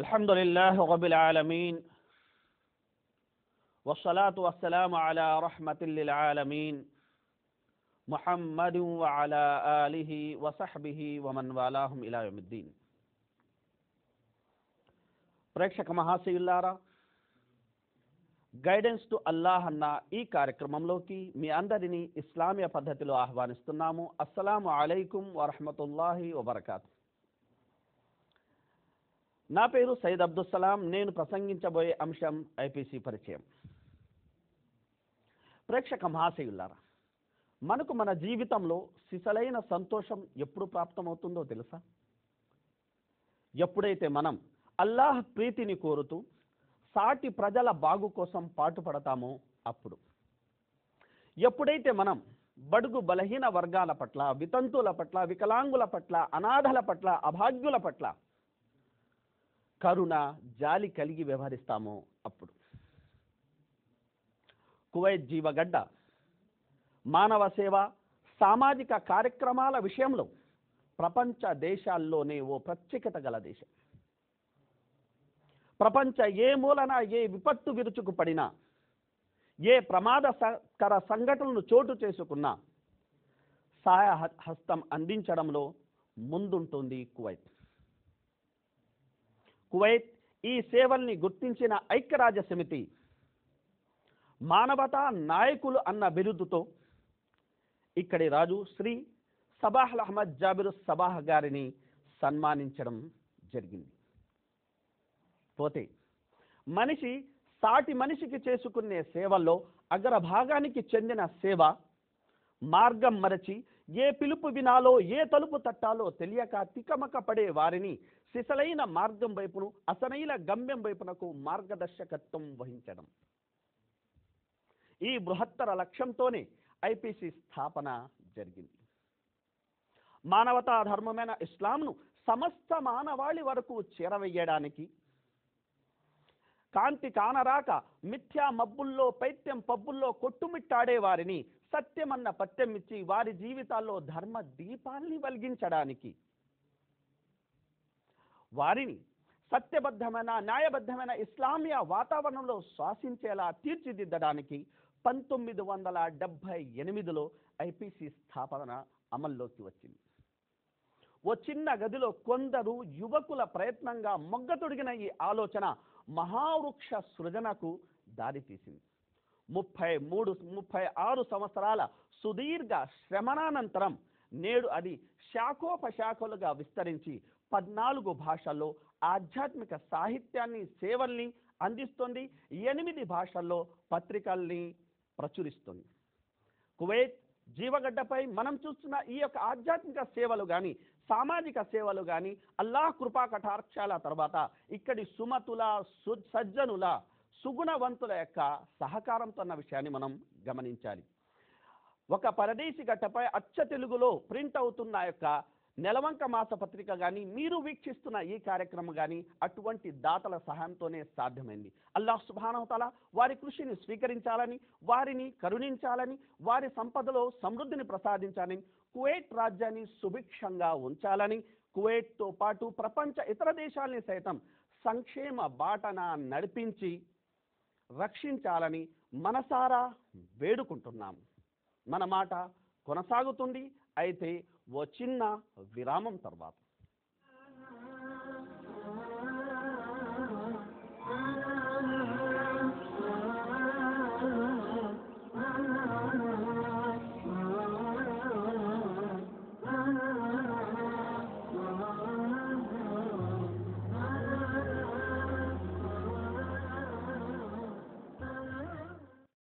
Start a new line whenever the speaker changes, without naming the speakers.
الحمد لله رب العالمين والصلاة والسلام على رحمة للعالمين محمد وعلى آله وصحبه ومن والاهم إلى يوم الدين. ప్రేక్షక మహాశయులారా, guidance to Allah అన్న ఈ కార్యక్రమంలోకి మీ అందరినీ ఇస్లామీయ పద్ధతిలో ఆహ్వానిస్తున్నాము. అస్సలాము అలైకుం వరహమతుల్లాహి వబర్కాతు. నా పేరు సయ్యద్ అబ్దుల్ సలాం. నేను ప్రసంగించబోయే అంశం ఐపీసీ పరిచయం. ప్రేక్షక మహాశయులారా, మనకు మన జీవితంలో సిసలైన సంతోషం ఎప్పుడు ప్రాప్తమవుతుందో తెలుసా? ఎప్పుడైతే మనం అల్లాహ్ ప్రీతిని కోరుతూ సాటి ప్రజల బాగు కోసం పాటుపడతామో అప్పుడు. ఎప్పుడైతే మనం బడుగు బలహీన వర్గాల పట్ల, వితంతువుల పట్ల, వికలాంగుల పట్ల, అనాథల పట్ల, అభాగ్యుల పట్ల కరుణ, జాలి కలిగి వ్యవహరిస్తామో అప్పుడు. కువైట్ జీవగడ్డ మానవ సేవ, సామాజిక కార్యక్రమాల విషయంలో ప్రపంచ దేశాల్లోనే ఓ ప్రత్యేకత గల దేశం. ప్రపంచ ఏ మూలన ఏ విపత్తు విరుచుకుపడినా, ఏ ప్రమాదకర సంఘటనలు చోటు చేసుకున్నా సహాయ హస్తం అందించడంలో ముందుంటుంది కువైట్. కువైట్ ఈ సేవల్ని గుర్తించిన ఐక్యరాజ్య సమితి మానవతా నాయకులు అన్న బిరుదుతో ఇక్కడి రాజు శ్రీ సబాహ్ అహ్మద్ జాబిర్ సబాహ్ గారిని సన్మానించడం జరిగింది. పోతే మనిషి సాటి మనిషికి చేసుకునే సేవల్లో అగ్రభాగానికి చెందిన సేవ మార్గం మరచి ఏ పిలుపు వినాలో, ఏ తలుపు తట్టాలో తెలియక తికమక పడే వారిని సిసలైన మార్గం వైపును, అసలైన గమ్యం వైపునకు మార్గదర్శకత్వం వహించడం, ఈ బృహత్తర లక్ష్యంతోనే ఐపీసీ స్థాపన జరిగింది. మానవతా ధర్మమైన ఇస్లాంను సమస్త మానవాళి వరకు చేరవేయడానికి, కాంతి కానరాక మిథ్యా మబ్బుల్లో, పైత్యం పబ్బుల్లో కొట్టుమిట్టాడే వారిని సత్యమన్న పత్యం ఇచ్చి వారి జీవితాల్లో ధర్మ దీపాల్ని వెలిగించడానికి, వారిని సత్యబద్ధమైన, న్యాయబద్ధమైన ఇస్లామియా వాతావరణంలో శ్వాసించేలా తీర్చిదిద్దడానికి 1978లో ఐపీసీ స్థాపన అమల్లోకి వచ్చింది. ఓ చిన్న గదిలో కొందరు యువకుల ప్రయత్నంగా మొగ్గతొడిగిన ఈ ఆలోచన మహావృక్ష సృజనకు దారితీసింది. 36 సంవత్సరాల సుదీర్ఘ శ్రమణానంతరం నేడు అది శాఖోపశాఖలుగా విస్తరించి 14 భాషల్లో ఆధ్యాత్మిక సాహిత్యాన్ని, సేవల్ని అందిస్తుంది. 8 భాషల్లో పత్రికల్ని ప్రచురిస్తుంది. కువైట్ జీవగడ్డపై మనం చూస్తున్న ఈ యొక్క ఆధ్యాత్మిక సేవలు కానీ, సామాజిక సేవలు కానీ అల్లాహ్ కృపా కటాక్షాల తర్వాత ఇక్కడి సుమతుల, సజ్జనుల, సుగుణవంతుల యొక్క సహకారంతో అన్న విషయాన్ని మనం గమనించాలి. ఒక పరదేశీ గడ్డపై అచ్చ తెలుగులో ప్రింట్ అవుతున్న యొక్క నెలవంక మాస పత్రిక కానీ, మీరు వీక్షిస్తున్న ఈ కార్యక్రమం కానీ అటువంటి దాతల సహాయంతోనే సాధ్యమైంది. అల్లాహ్ సుబ్హానహు తఆలా వారి కృషిని స్వీకరించాలని, వారిని కరుణించాలని, వారి సంపదలో సమృద్ధిని ప్రసాదించాలని, కువైట్ రాజ్యాన్ని సుభిక్షంగా ఉంచాలని, కువైట్తో పాటు ప్రపంచ ఇతర దేశాలని సైతం సంక్షేమ బాటన నడిపించి రక్షించాలని మనసారా వేడుకుంటున్నాము. మన మాట కొనసాగుతుంది. అయితే ఓ చిన్న విరామం తర్వాత.